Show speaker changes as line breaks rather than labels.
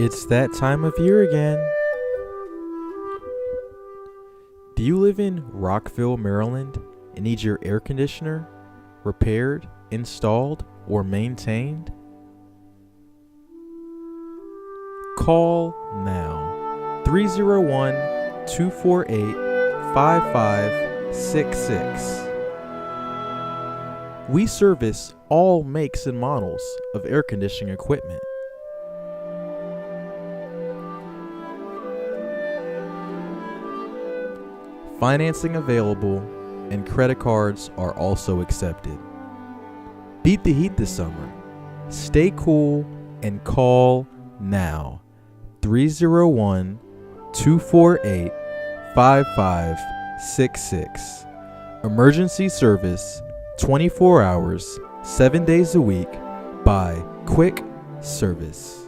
It's that time of year again. Do you live in Rockville, Maryland, and need your air conditioner repaired, installed, or maintained? Call now 301-248-5566. We service all makes and models of air conditioning equipment. Financing available, and credit cards are also accepted. Beat the heat this summer. Stay cool and call now 301-248-5566. Emergency service 24 hours, 7 days a week by Quick Service.